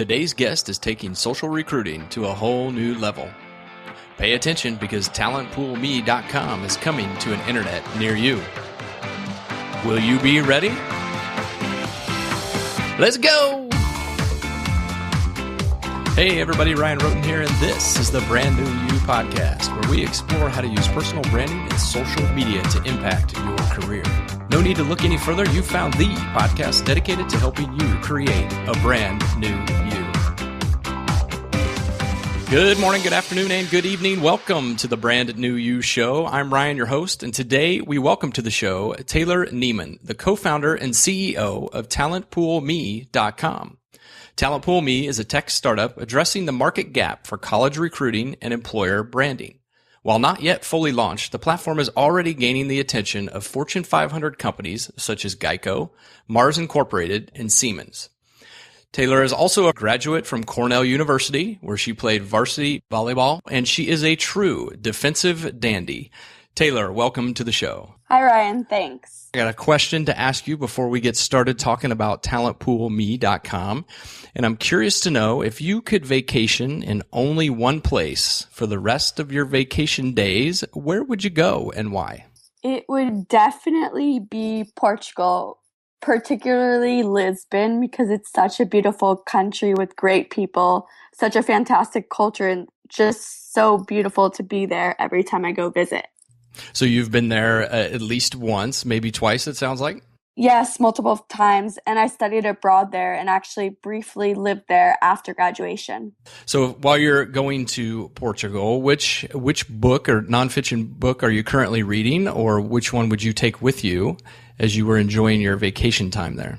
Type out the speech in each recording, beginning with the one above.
Today's guest is taking social recruiting to a whole new level. Pay attention because Talentpoolme.com is coming to an internet near you. Will you be ready? Let's go! Hey everybody, Ryan Roten here, and this is the Brand New You podcast, where we explore how to use personal branding and social media to impact your career. No need to look any further. You found the podcast dedicated to helping you create a brand new you. Good morning, good afternoon, and good evening. Welcome to the Brand New You show. I'm Ryan, your host, and today we welcome to the show Taylor Nieman, the co-founder and CEO of Talentpoolme.com. Talentpoolme is a tech startup addressing the market gap for college recruiting and employer branding. While not yet fully launched, the platform is already gaining the attention of Fortune 500 companies such as Geico, Mars Incorporated, and Siemens. Taylor is also a graduate from Cornell University, where she played varsity volleyball, and she is a true defensive dandy. Taylor, welcome to the show. Hi, Ryan. Thanks. I got a question to ask you before we get started talking about TalentpoolMe.com. And I'm curious to know, if you could vacation in only one place for the rest of your vacation days, where would you go and why? It would definitely be Portugal, particularly Lisbon, because it's such a beautiful country with great people, such a fantastic culture, and just so beautiful to be there every time I go visit. So you've been there at least once, maybe twice, it sounds like? Yes, multiple times. And I studied abroad there and actually briefly lived there after graduation. So while you're going to Portugal, which book or nonfiction book are you currently reading, or which one would you take with you as you were enjoying your vacation time there?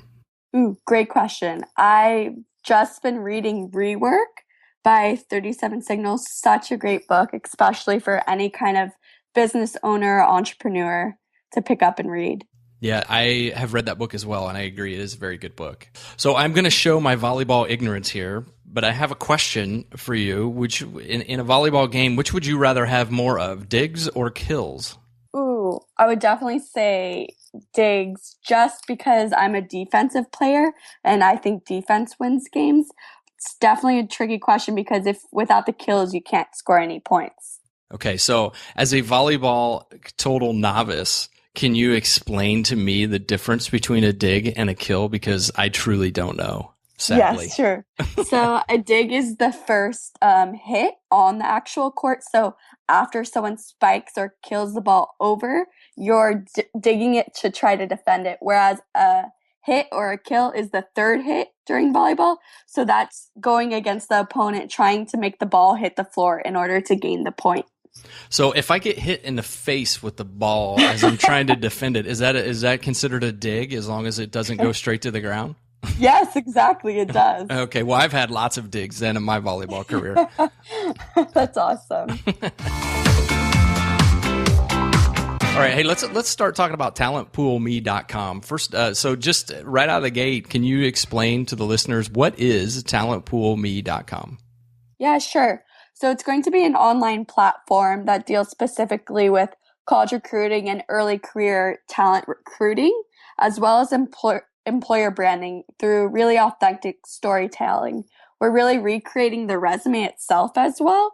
Ooh, great question. I've just been reading Rework by 37 Signals. Such a great book, especially for any kind of business owner or entrepreneur to pick up and read. Yeah, I have read that book as well, and I agree. It is a very good book. So I'm going to show my volleyball ignorance here, but I have a question for you. Which in a volleyball game, which would you rather have more of, digs or kills? Ooh, I would definitely say digs, just because I'm a defensive player, and I think defense wins games. It's definitely a tricky question because if without the kills, you can't score any points. Okay, so as a volleyball total novice, can you explain to me the difference between a dig and a kill? Because I truly don't know, sadly. Yes, sure. So a dig is the first hit on the actual court. So after someone spikes or kills the ball over, you're digging it to try to defend it. Whereas a hit or a kill is the third hit during volleyball. So that's going against the opponent, trying to make the ball hit the floor in order to gain the point. So if I get hit in the face with the ball as I'm trying to defend it, is that considered a dig as long as it doesn't go straight to the ground? Yes, exactly. It does. Okay. Well, I've had lots of digs then in my volleyball career. That's awesome. All right. Hey, let's start talking about TalentpoolMe.com. First, so just right out of the gate, can you explain to the listeners what is TalentpoolMe.com? Yeah, sure. So it's going to be an online platform that deals specifically with college recruiting and early career talent recruiting, as well as employer branding through really authentic storytelling. We're really recreating the resume itself as well,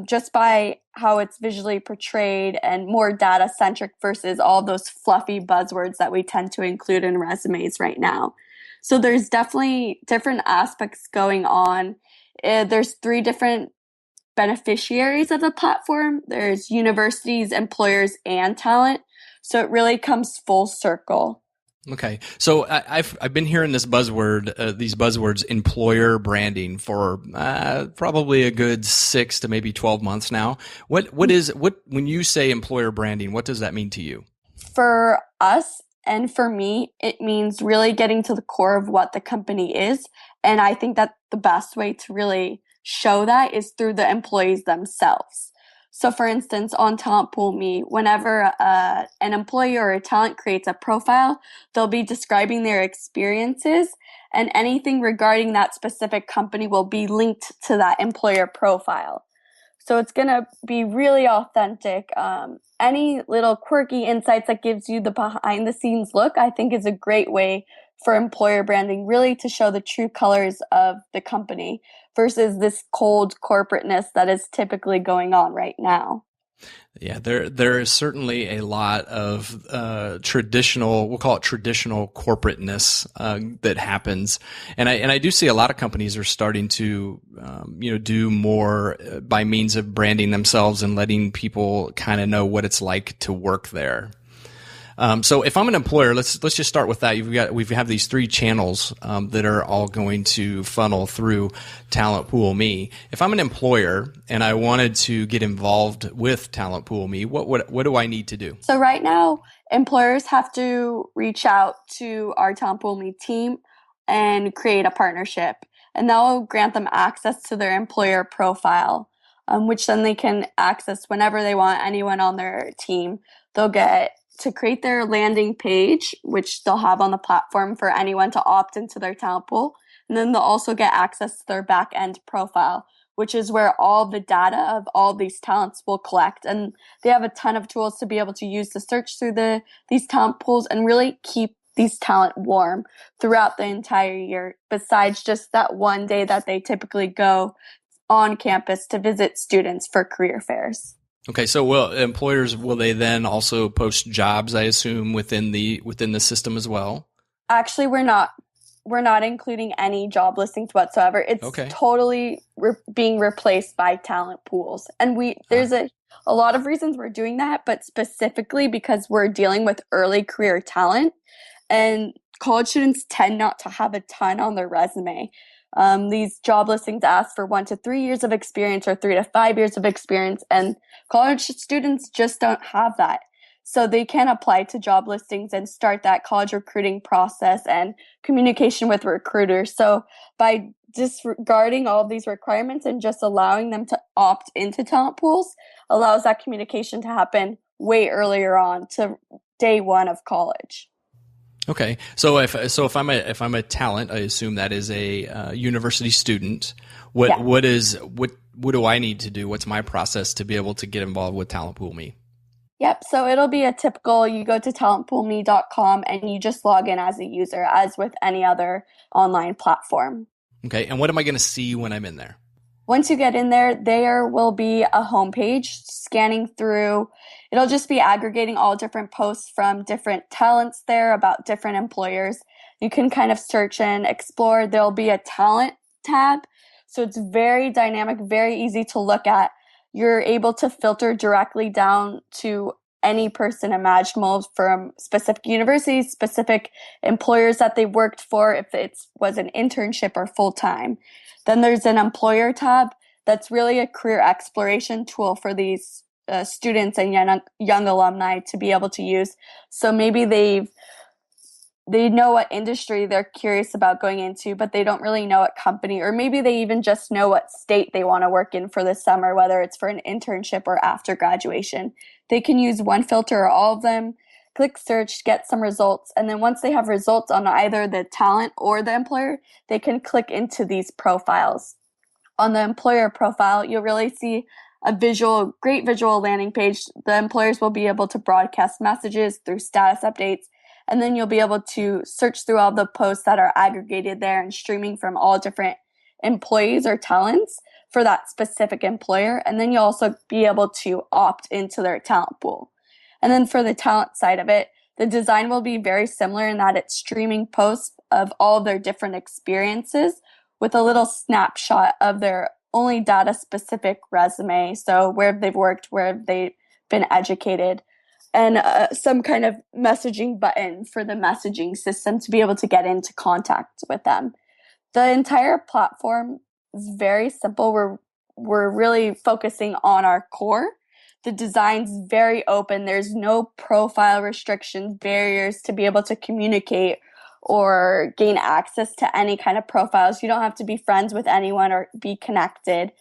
just by how it's visually portrayed and more data-centric versus all those fluffy buzzwords that we tend to include in resumes right now. So there's definitely different aspects going on. There's 3 different beneficiaries of the platform. There's universities, employers, and talent. So it really comes full circle. Okay. So I've been hearing these buzzwords, employer branding, for probably a good 6 to maybe 12 months now. What when you say employer branding, what does that mean to you? For us and for me, it means really getting to the core of what the company is. And I think that the best way to really show that is through the employees themselves. So for instance, on Talentpoolme, whenever an employee or a talent creates a profile, they'll be describing their experiences, and anything regarding that specific company will be linked to that employer profile. So it's going to be really authentic. Any little quirky insights that gives you the behind the scenes look, I think, is a great way for employer branding, really to show the true colors of the company versus this cold corporateness that is typically going on right now. Yeah, there is certainly a lot of traditional, we'll call it traditional corporateness that happens, and I do see a lot of companies are starting to do more by means of branding themselves and letting people kind of know what it's like to work there. So if I'm an employer, let's just start with that. We have these three channels that are all going to funnel through Talentpoolme. If I'm an employer and I wanted to get involved with Talentpoolme, what do I need to do? So right now, employers have to reach out to our Talentpoolme team and create a partnership, and that will grant them access to their employer profile, which then they can access whenever they want anyone on their team. They'll get to create their landing page, which they'll have on the platform for anyone to opt into their talent pool. And then they'll also get access to their back end profile, which is where all the data of all these talents will collect. And they have a ton of tools to be able to use to search through these talent pools and really keep these talent warm throughout the entire year, besides just that one day that they typically go on campus to visit students for career fairs. Okay, so will they then also post jobs, I assume, within the system as well? Actually, we're not including any job listings whatsoever. It's totally being replaced by talent pools. And there's a lot of reasons we're doing that, but specifically because we're dealing with early career talent, and college students tend not to have a ton on their resume. These job listings ask for 1 to 3 years of experience or 3 to 5 years of experience, and college students just don't have that. So they can apply to job listings and start that college recruiting process and communication with recruiters. So by disregarding all of these requirements and just allowing them to opt into talent pools allows that communication to happen way earlier on to day one of college. Okay, so if I'm a talent, I assume that is a university student. What do I need to do? What's my process to be able to get involved with Talentpoolme? Yep, so it'll be a typical, you go to talentpoolme.com and you just log in as a user, as with any other online platform. Okay, and what am I going to see when I'm in there? Once you get in there will be a homepage scanning through. It'll just be aggregating all different posts from different talents there about different employers. You can kind of search and explore. There'll be a talent tab. So it's very dynamic, very easy to look at. You're able to filter directly down to any person imaginable from specific universities, specific employers that they worked for, if it was an internship or full-time. Then there's an employer tab that's really a career exploration tool for these students and young alumni to be able to use. So maybe they know what industry they're curious about going into, but they don't really know what company, or maybe they even just know what state they want to work in for the summer, whether it's for an internship or after graduation. They can use one filter or all of them, click search, get some results, and then once they have results on either the talent or the employer, they can click into these profiles. On the employer profile, you'll really see a great visual landing page. The employers will be able to broadcast messages through status updates, and then you'll be able to search through all the posts that are aggregated there and streaming from all different employees or talents for that specific employer. And then you'll also be able to opt into their talent pool. And then for the talent side of it, the design will be very similar in that it's streaming posts of all of their different experiences with a little snapshot of their only data specific resume. So where they've worked, where they've been educated, and some kind of messaging button for the messaging system to be able to get into contact with them. The entire platform is very simple. We're really focusing on our core. The design's very open. There's no profile restrictions, barriers to be able to communicate or gain access to any kind of profiles. You don't have to be friends with anyone or be connected.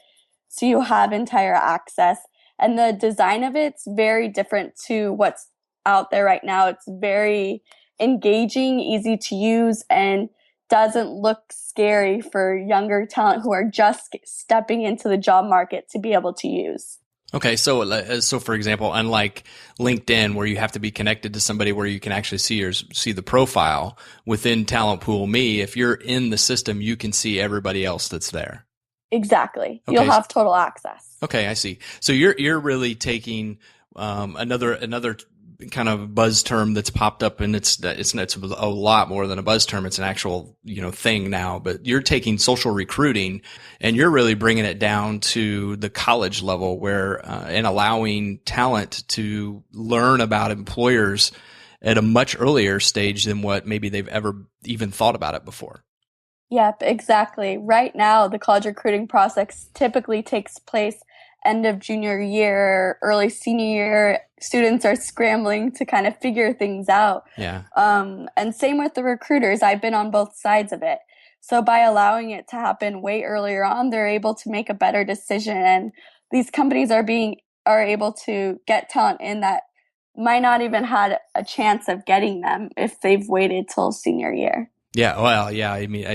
So you have entire access. And the design of it's very different to what's out there right now. It's very engaging, easy to use, and doesn't look scary for younger talent who are just stepping into the job market to be able to use. Okay, so for example, unlike LinkedIn, where you have to be connected to somebody where you can actually see the profile within Talentpoolme, if you're in the system, you can see everybody else that's there. Exactly. Okay. You'll have total access. Okay, I see. So you're really taking another kind of buzz term that's popped up, and it's a lot more than a buzz term. It's an actual thing now. But you're taking social recruiting and you're really bringing it down to the college level, where and allowing talent to learn about employers at a much earlier stage than what maybe they've ever even thought about it before. Yep, exactly. Right now, the college recruiting process typically takes place end of junior year, early senior year. Students are scrambling to kind of figure things out. Yeah. And same with the recruiters. I've been on both sides of it. So by allowing it to happen way earlier on, they're able to make a better decision. And these companies are able to get talent in that might not even had a chance of getting them if they've waited till senior year. Yeah, well, yeah. I mean,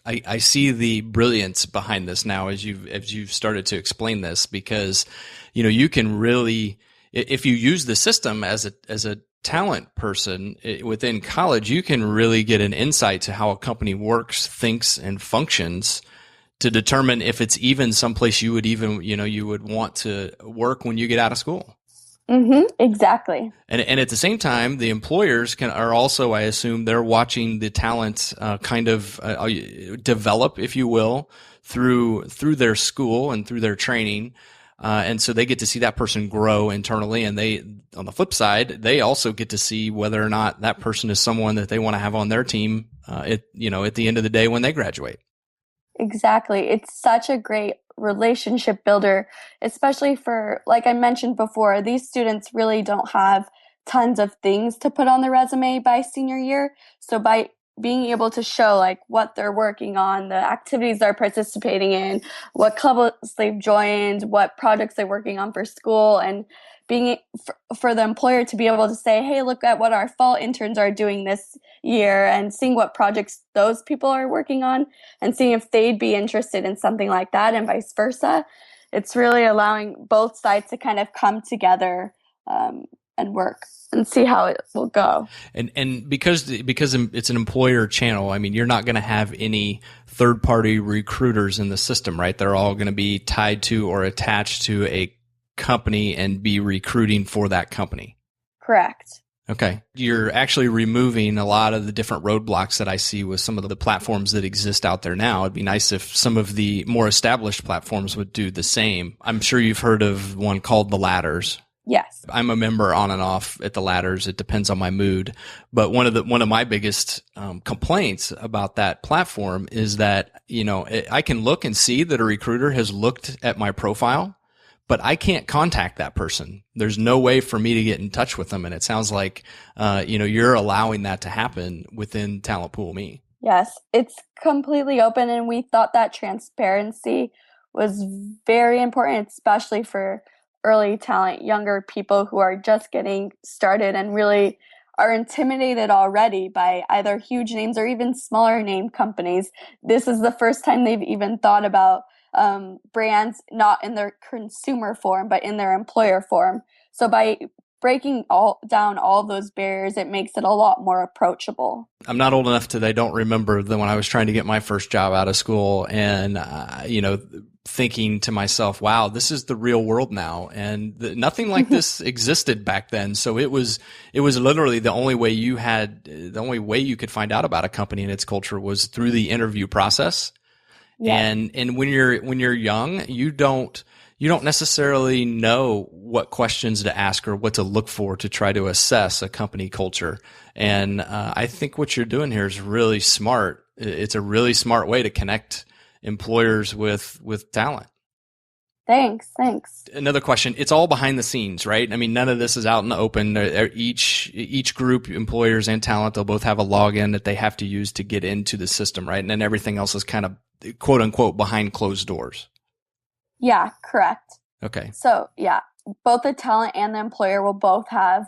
I see the brilliance behind this now as you've started to explain this, because you can really, if you use the system as a talent person within college, you can really get an insight to how a company works, thinks, and functions to determine if it's even someplace you would want to work when you get out of school. Mm-hmm, exactly. And at the same time, the employers are also, I assume, they're watching the talent develop, if you will, through their school and through their training. And so they get to see that person grow internally. And on the flip side, they also get to see whether or not that person is someone that they want to have on their team, at the end of the day when they graduate. Exactly. It's such a great relationship builder, especially for, like I mentioned before, these students really don't have tons of things to put on their resume by senior year. So by being able to show like what they're working on, the activities they're participating in, what clubs they've joined, what projects they're working on for school, and being for the employer to be able to say, hey, look at what our fall interns are doing this year, and seeing what projects those people are working on and seeing if they'd be interested in something like that, and vice versa. It's really allowing both sides to kind of come together and work and see how it will go. And because it's an employer channel, I mean, you're not going to have any third-party recruiters in the system, right? They're all going to be tied to or attached to a company and be recruiting for that company. Correct. Okay. You're actually removing a lot of the different roadblocks that I see with some of the platforms that exist out there now. It'd be nice if some of the more established platforms would do the same. I'm sure you've heard of one called The Ladders. Yes. I'm a member on and off at The Ladders. It depends on my mood. But one of my biggest complaints about that platform is that, I can look and see that a recruiter has looked at my profile, but I can't contact that person. There's no way for me to get in touch with them. And it sounds like, you're allowing that to happen within Talentpoolme. Yes, it's completely open. And we thought that transparency was very important, especially for early talent, younger people who are just getting started and really are intimidated already by either huge names or even smaller name companies. This is the first time they've even thought about brands not in their consumer form, but in their employer form. So by breaking down all of those barriers, it makes it a lot more approachable. I'm not old enough I don't remember when I was trying to get my first job out of school and, thinking to myself, wow, this is the real world now. And nothing like this existed back then. So it was literally the only way you could find out about a company and its culture was through the interview process. Yeah. And when you're young, you don't necessarily know what questions to ask or what to look for to try to assess a company culture. And I think what you're doing here is really smart. It's a really smart way to connect employers with talent. Thanks. Another question. It's all behind the scenes, right? I mean, none of this is out in the open. Each group, employers and talent, they'll both have a login that they have to use to get into the system, right? And then everything else is kind of quote unquote behind closed doors. Yeah, correct. Okay. So yeah, both the talent and the employer will both have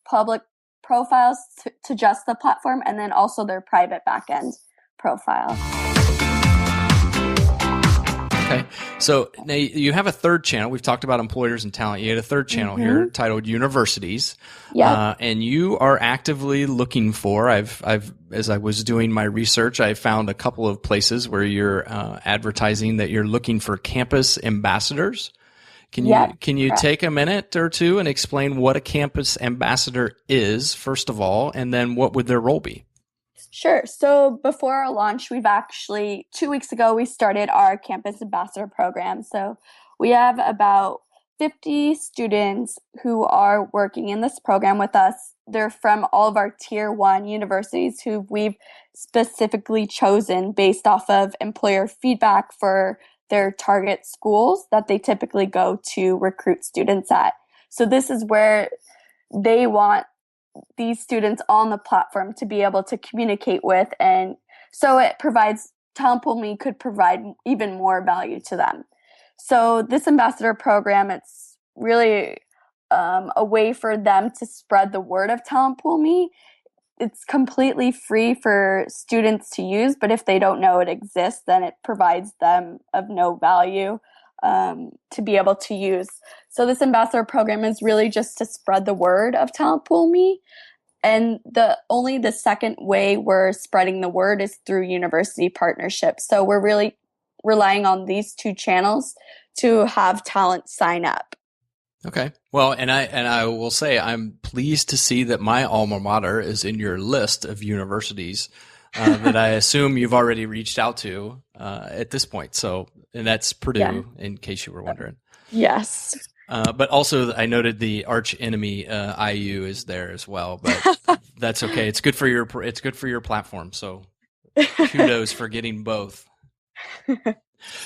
public profiles to just the platform, and then also their private backend profile. Okay. So now you have a third channel. We've talked about employers and talent. You had a third channel here titled Universities. Yeah. And you are actively looking for, as I was doing my research, I found a couple of places where you're advertising that you're looking for campus ambassadors. Can you take a minute or two and explain what a campus ambassador is, first of all, and then what would their role be? Sure. So before our launch, 2 weeks ago, we started our campus ambassador program. So we have about 50 students who are working in this program with us. They're from all of our tier 1 universities who we've specifically chosen based off of employer feedback for their target schools that they typically go to recruit students at. So this is where they want these students on the platform to be able to communicate with, and so it provides Talentpoolme could provide even more value to them. So this ambassador program, it's really a way for them to spread the word of Talentpoolme. It's completely free for students to use, but if they don't know it exists, then it provides them of no value to be able to use. So this ambassador program is really just to spread the word of Talentpoolme. And the second way we're spreading the word is through university partnerships. So we're really relying on these two channels to have talent sign up. Okay. Well, and I will say I'm pleased to see that my alma mater is in your list of universities that I assume you've already reached out to at this point. So, and that's Purdue, in case you were wondering. Yes. But also, I noted the arch enemy IU is there as well. But that's okay. It's good for your platform. So, kudos for getting both.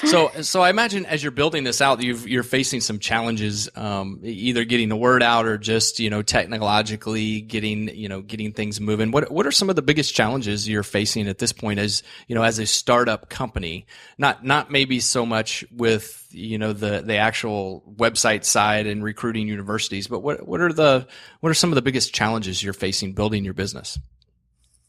So I imagine as you're building this out, you're facing some challenges, either getting the word out or just, technologically getting things moving. What are some of the biggest challenges you're facing at this point as a startup company? Not maybe so much with, the actual website side and recruiting universities, but what are some of the biggest challenges you're facing building your business?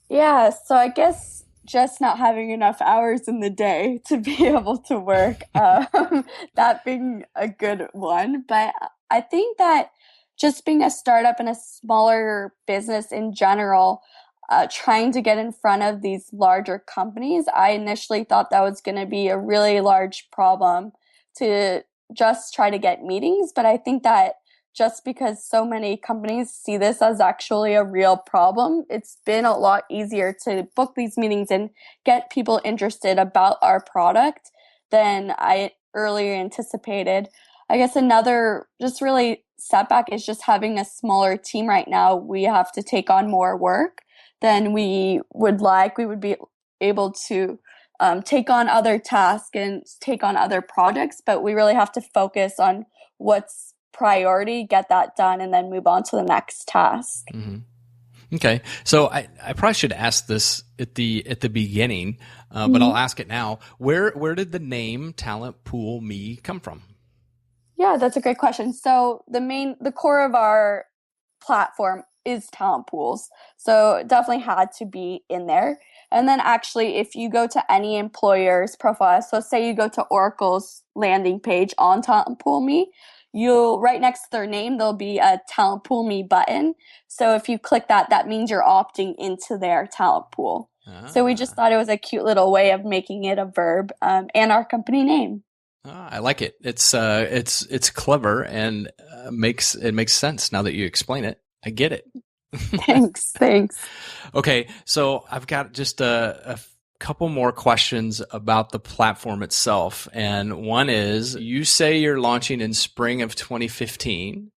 Yeah. So I guess just not having enough hours in the day to be able to work, that being a good one. But I think that just being a startup and a smaller business in general, trying to get in front of these larger companies, I initially thought that was going to be a really large problem to just try to get meetings. But I think that just because so many companies see this as actually a real problem, it's been a lot easier to book these meetings and get people interested about our product than I earlier anticipated. I guess another just really setback is just having a smaller team right now. We have to take on more work than we would like. We would be able to take on other tasks and take on other projects, but we really have to focus on what's priority, get that done, and then move on to the next task. Mm-hmm. Okay. So I probably should ask this at the beginning, but I'll ask it now. Where did the name Talentpoolme come from? Yeah, that's a great question. So the core of our platform is talent pools. So it definitely had to be in there. And then actually, if you go to any employer's profile, so say you go to Oracle's landing page on Talentpoolme, right next to their name, there'll be a Talentpoolme button. So if you click that, that means you're opting into their talent pool. So we just thought it was a cute little way of making it a verb and our company name. I like it. It's clever and makes sense now that you explain it. I get it. Thanks. Okay, so I've got just a couple more questions about the platform itself. And one is, you say you're launching in spring of 2015.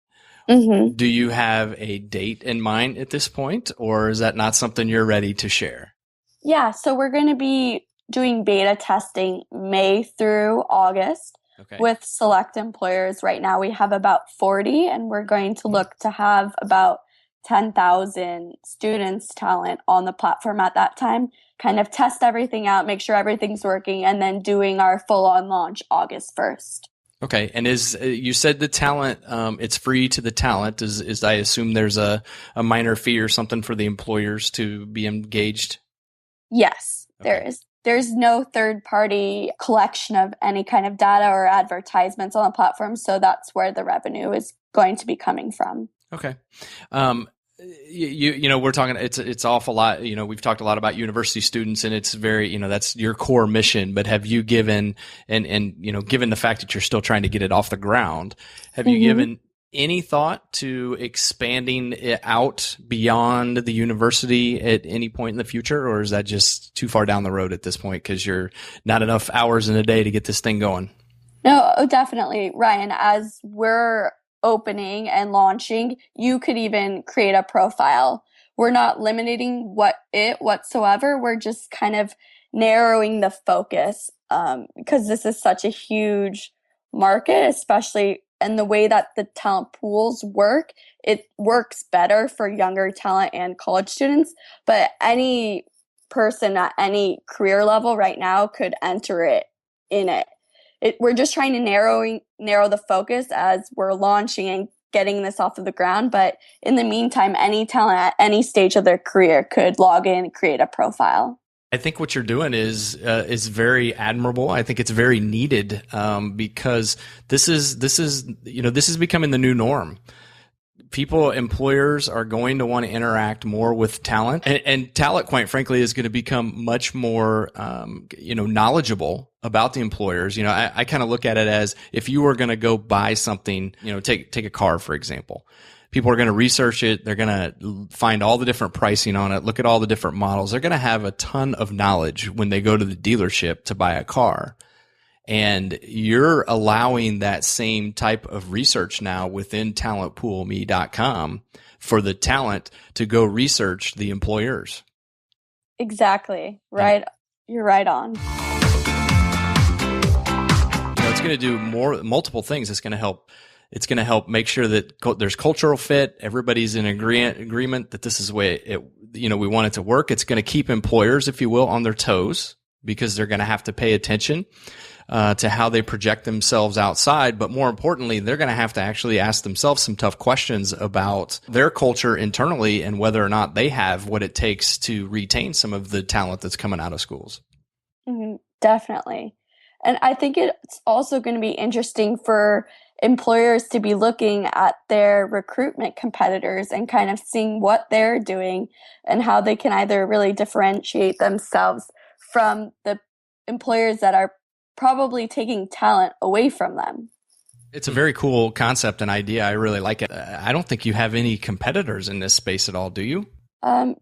Mm-hmm. Do you have a date in mind at this point, or is that not something you're ready to share? Yeah, so we're going to be doing beta testing May through August with select employers. Right now we have about 40, and we're going to look to have about 10,000 students talent on the platform at that time, kind of test everything out, make sure everything's working, and then doing our full-on launch August 1st. Okay. And you said the talent, it's free to the talent. Is I assume there's a minor fee or something for the employers to be engaged? Yes, there is. there's no third-party collection of any kind of data or advertisements on the platform. So that's where the revenue is going to be coming from. Okay. We're talking, it's awful lot, we've talked a lot about university students, and it's very, that's your core mission, but have you given, and given the fact that you're still trying to get it off the ground, have you given any thought to expanding it out beyond the university at any point in the future, or is that just too far down the road at this point because you're not enough hours in a day to get this thing going? No, definitely, Ryan. As we're opening and launching, you could even create a profile. We're not limiting whatsoever. We're just kind of narrowing the focus because this is such a huge market, especially in the way that the talent pools work. It works better for younger talent and college students, but any person at any career level right now could enter it. We're just trying to narrow the focus as we're launching and getting this off of the ground. But in the meantime, any talent at any stage of their career could log in and create a profile. I think what you're doing is very admirable. I think it's very needed because this is becoming the new norm. Employers are going to want to interact more with talent, and talent, quite frankly, is going to become much more, knowledgeable about the employers. I kind of look at it as if you were going to go buy something, take a car, for example. People are going to research it. They're going to find all the different pricing on it, look at all the different models. They're going to have a ton of knowledge when they go to the dealership to buy a car. And you're allowing that same type of research now within talentpoolme.com for the talent to go research the employers. Exactly. Right. You're right on. It's going to do multiple things. It's going to help make sure that there's cultural fit. Everybody's in agreement that this is the way we want it to work. It's going to keep employers, if you will, on their toes because they're going to have to pay attention to how they project themselves outside. But more importantly, they're going to have to actually ask themselves some tough questions about their culture internally and whether or not they have what it takes to retain some of the talent that's coming out of schools. Definitely. And I think it's also going to be interesting for employers to be looking at their recruitment competitors and kind of seeing what they're doing and how they can either really differentiate themselves from the employers that are probably taking talent away from them. It's a very cool concept and idea. I really like it. I don't think you have any competitors in this space at all, do you?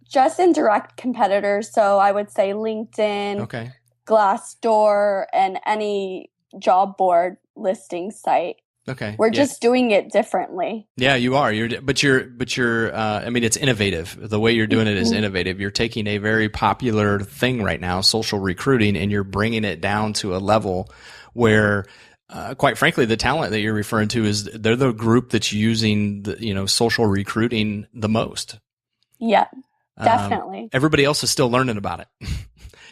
Just indirect competitors. So I would say LinkedIn, Glassdoor, and any job board listing site. Okay. We're just doing it differently. Yeah, you are. But you're, I mean, it's innovative. The way you're doing it is innovative. You're taking a very popular thing right now, social recruiting, and you're bringing it down to a level where, quite frankly, the talent that you're referring to they're the group that's using social recruiting the most. Yeah, definitely. Everybody else is still learning about it.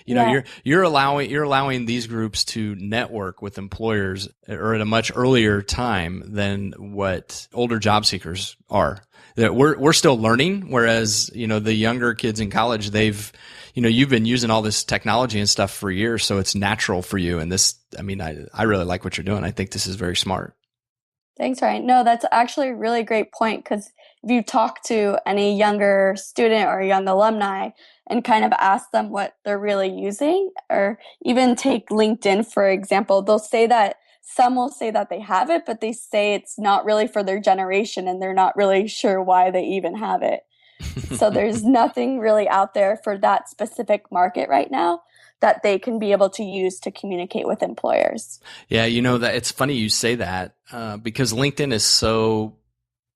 You're allowing these groups to network with employers or at a much earlier time than what older job seekers are. That we're still learning, whereas the younger kids in college, you've been using all this technology and stuff for years, so it's natural for you. And I really like what you're doing. I think this is very smart. Thanks, Ryan. No, that's actually a really great point, because if you talk to any younger student or young alumni and kind of ask them what they're really using, or even take LinkedIn, for example, some will say that they have it, but they say it's not really for their generation and they're not really sure why they even have it. So there's nothing really out there for that specific market right now that they can be able to use to communicate with employers. Yeah, that it's funny you say that because LinkedIn is so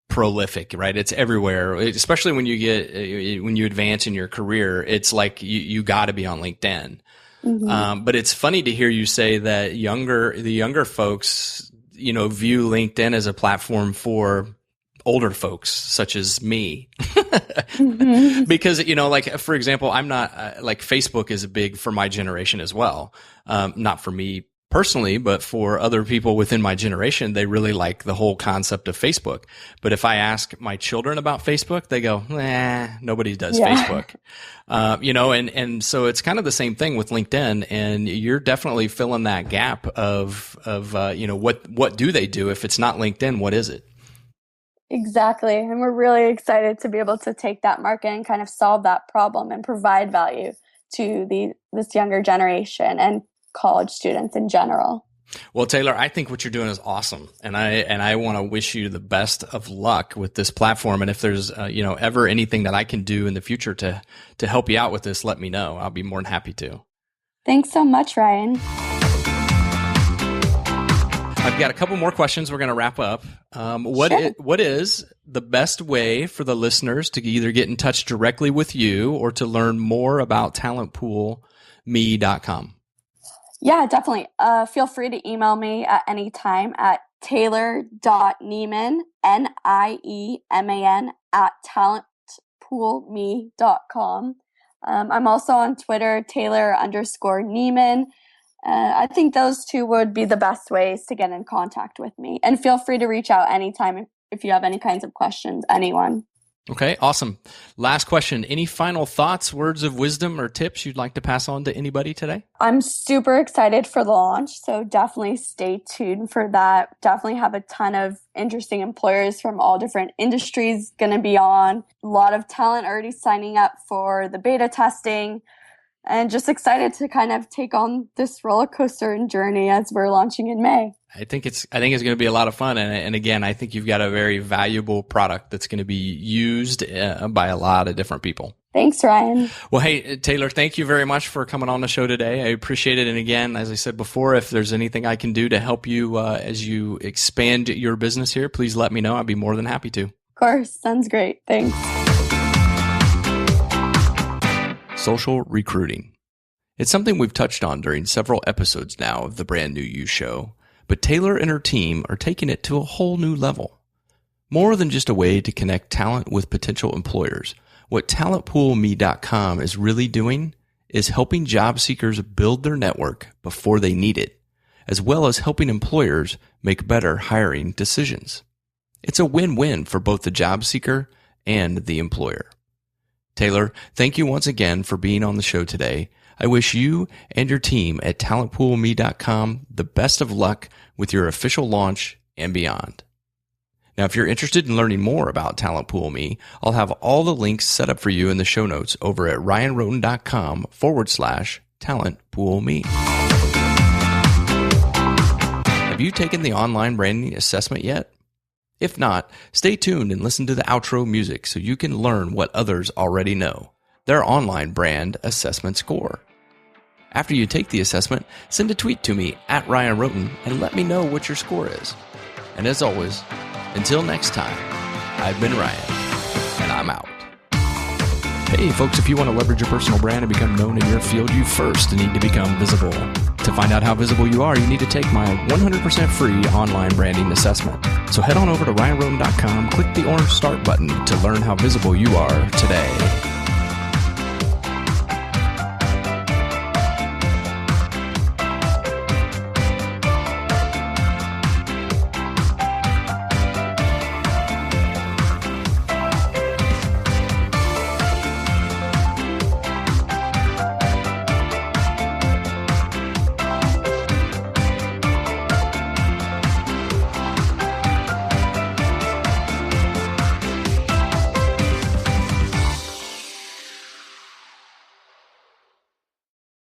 prolific, right? It's everywhere, especially when you advance in your career. It's like you got to be on LinkedIn. Mm-hmm. But it's funny to hear you say that the younger folks, view LinkedIn as a platform for older folks such as me. Mm-hmm. Because, like, for example, I'm not like Facebook is big for my generation as well. Not for me personally, but for other people within my generation, they really like the whole concept of Facebook. But if I ask my children about Facebook, they go, nobody does Facebook. And so it's kind of the same thing with LinkedIn, and you're definitely filling that gap of what do they do? If it's not LinkedIn, what is it? Exactly. And we're really excited to be able to take that market and kind of solve that problem and provide value to this younger generation and college students in general. Well, Taylor, I think what you're doing is awesome. And I want to wish you the best of luck with this platform. And if there's, ever anything that I can do in the future to help you out with this, let me know. I'll be more than happy to. Thanks so much, Ryan. I've got a couple more questions. We're going to wrap up. What is the best way for the listeners to either get in touch directly with you or to learn more about talentpoolme.com? Yeah, definitely. Feel free to email me at any time at taylor.nieman, Nieman, at talentpoolme.com. I'm also on Twitter, Taylor_Nieman. I think those two would be the best ways to get in contact with me. And feel free to reach out anytime if you have any kinds of questions, anyone. Okay, awesome. Last question. Any final thoughts, words of wisdom, or tips you'd like to pass on to anybody today? I'm super excited for the launch, so definitely stay tuned for that. Definitely have a ton of interesting employers from all different industries going to be on. A lot of talent already signing up for the beta testing. And just excited to kind of take on this roller coaster journey as we're launching in May. I think it's going to be a lot of fun. And again, I think you've got a very valuable product that's going to be used by a lot of different people. Thanks, Ryan. Well, hey, Taylor, thank you very much for coming on the show today. I appreciate it. And again, as I said before, if there's anything I can do to help you as you expand your business here, please let me know. I'd be more than happy to. Of course. Sounds great. Thanks. Social recruiting. It's something we've touched on during several episodes now of the Brand New You Show, but Taylor and her team are taking it to a whole new level. More than just a way to connect talent with potential employers, what Talentpoolme.com is really doing is helping job seekers build their network before they need it, as well as helping employers make better hiring decisions. It's a win-win for both the job seeker and the employer. Taylor, thank you once again for being on the show today. I wish you and your team at Talentpoolme.com the best of luck with your official launch and beyond. Now, if you're interested in learning more about Talentpoolme, I'll have all the links set up for you in the show notes over at ryanroten.com/talentpoolme. Have you taken the online branding assessment yet? If not, stay tuned and listen to the outro music so you can learn what others already know, their online brand assessment score. After you take the assessment, send a tweet to me at Ryan Roten and let me know what your score is. And as always, until next time, I've been Ryan, and I'm out. Hey folks, if you want to leverage your personal brand and become known in your field, you first need to become visible. To find out how visible you are, you need to take my 100% free online branding assessment. So head on over to ryanroten.com, click the orange start button to learn how visible you are today.